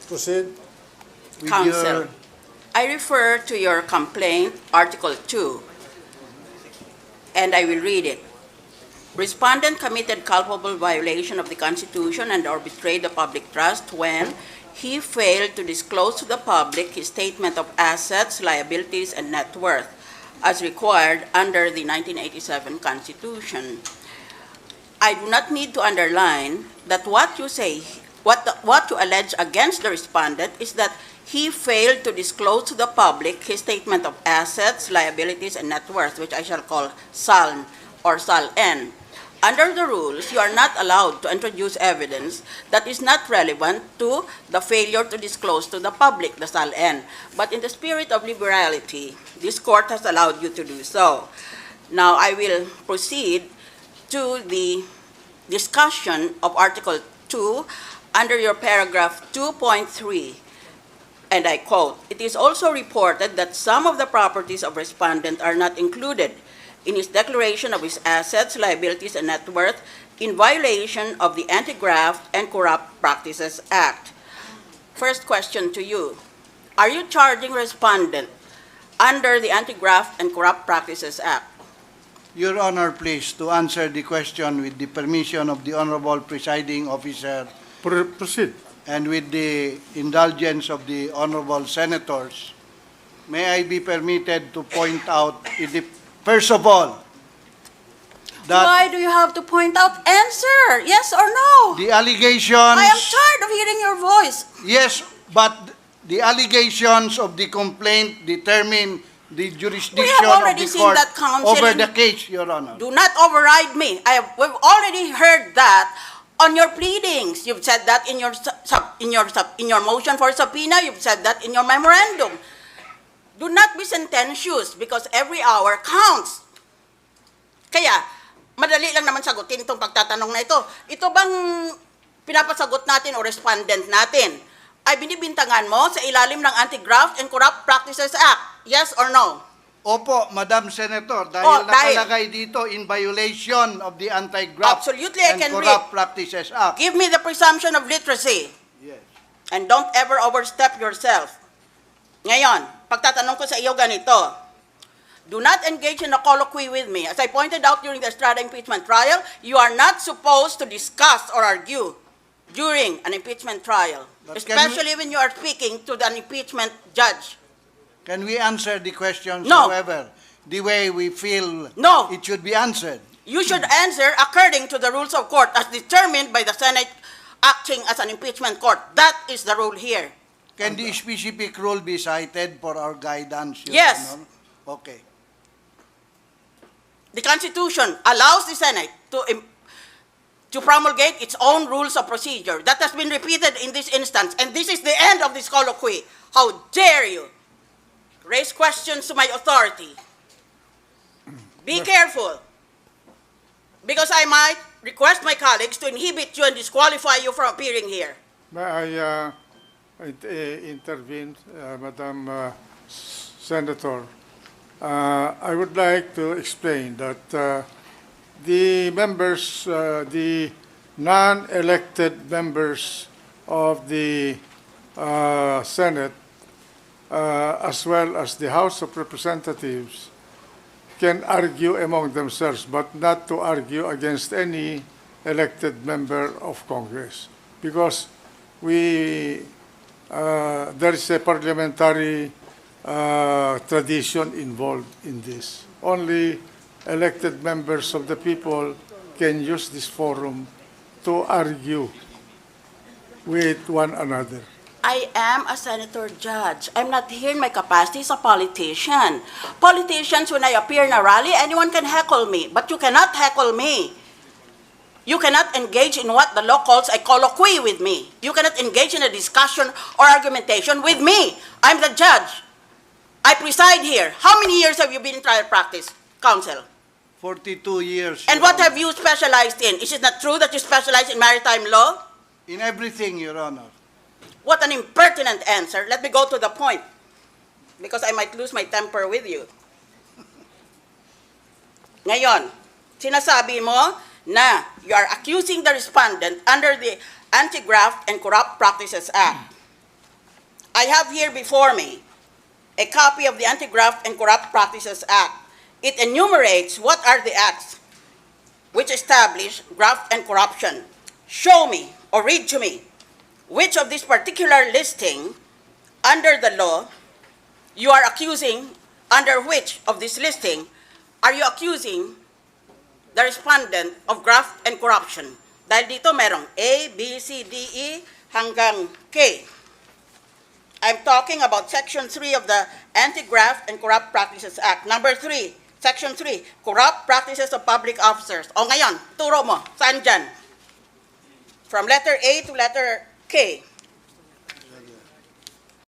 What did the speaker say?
Proceed. with Counsel, your... I refer to your complaint, Article 2, and I will read it. Respondent committed culpable violation of the Constitution and or betrayed the public trust when he failed to disclose to the public his statement of assets, liabilities, and net worth as required under the 1987 Constitution. I do not need to underline that what you say, what you allege against the respondent is that he failed to disclose to the public his statement of assets, liabilities, and net worth, which I shall call SALN or SALN. Under the rules, you are not allowed to introduce evidence that is not relevant to the failure to disclose to the public, the SALN. But in the spirit of liberality, this court has allowed you to do so. Now, I will proceed to the discussion of Article 2 under your paragraph 2.3, and I quote, "It is also reported that some of the properties of respondent are not included in his declaration of his assets, liabilities, and net worth in violation of the Anti-graft and Corrupt Practices Act." First question to you. Are you charging respondent under the Anti-graft and Corrupt Practices Act? Your Honor, please, to answer the question with the permission of the Honorable Presiding Officer Proceed. and with the indulgence of the Honorable Senators, may I be permitted to point out, first of all, that Why do you have to point out? Answer, yes or no? the allegations... I am tired of hearing your voice. Yes, but the allegations of the complaint determine the jurisdiction of already the seen court that, Counsel, over and- the case, Your Honor. Do not override me. We've already heard that on your pleadings. You've said that in your motion for subpoena. You've said that in your memorandum. Do not be sententious because every hour counts. Kaya, madali lang naman sagutin itong pagtatanong na ito. Ito bang pinapasagot natin o respondent natin ay binibintangan mo sa ilalim ng Anti-graft and Corrupt Practices Act? Yes or no? Opo, Madam Senator, dahil dahil- nakalagay dito in violation of the Anti-graft Absolutely, I and can Corrupt Practices Act. Give me the presumption of literacy. Yes. And don't ever overstep yourself. Ngayon, pagtatanong ko sa iyo ganito, do not engage in a colloquy with me. As I pointed out during the Estrada impeachment trial, you are not supposed to discuss or argue during an impeachment trial, But especially when you are speaking to an impeachment judge. Can we answer the questions, No. however, the way we feel No. it should be answered? You should answer according to the rules of court as determined by the Senate acting as an impeachment court. That is the rule here. Can the specific rule be cited for our guidance, Your Yes. Honor? Okay. The Constitution allows the Senate to promulgate its own rules of procedure. That has been repeated in this instance, and this is the end of this colloquy. How dare you raise questions to my authority? Be careful, because I might request my colleagues to inhibit you and disqualify you from appearing here. May I intervene, Madam Senator? I would like to explain that the members, the non-elected members of the Senate, as well as the House of Representatives, can argue among themselves, but not to argue against any elected member of Congress, because there is a parliamentary tradition involved in this. Only elected members of the people can use this forum to argue with one another. I am a senator judge. I'm not here in my capacity as a politician. Politicians, when I appear in a rally, anyone can heckle me, but you cannot heckle me. You cannot engage in what the law calls a colloquy with me. You cannot engage in a discussion or argumentation with me. I'm the judge. I preside here. How many years have you been in trial practice, counsel? 42 years. And Your what Honor. have you specialized in? Is it not true that you specialize in maritime law? In everything, Your Honor. What an impertinent answer. Let me go to the point, because I might lose my temper with you. Ngayon, sinasabi mo na you are accusing the respondent under the Anti-graft and Corrupt Practices Act. I have here before me a copy of the Anti-Graft and Corrupt Practices Act. It enumerates what are the acts which establish graft and corruption. Show me or read to me which of this particular listing under the law you are accusing, under which of this listing are you accusing the respondent of graft and corruption? Dahil dito merong A, B, C, D, E hanggang K. I'm talking about Section 3 of the Anti-Graft and Corrupt Practices Act. Number 3, Section 3, Corrupt Practices of Public Officers. O ngayon, turo mo, saan dyan? From letter A to letter K.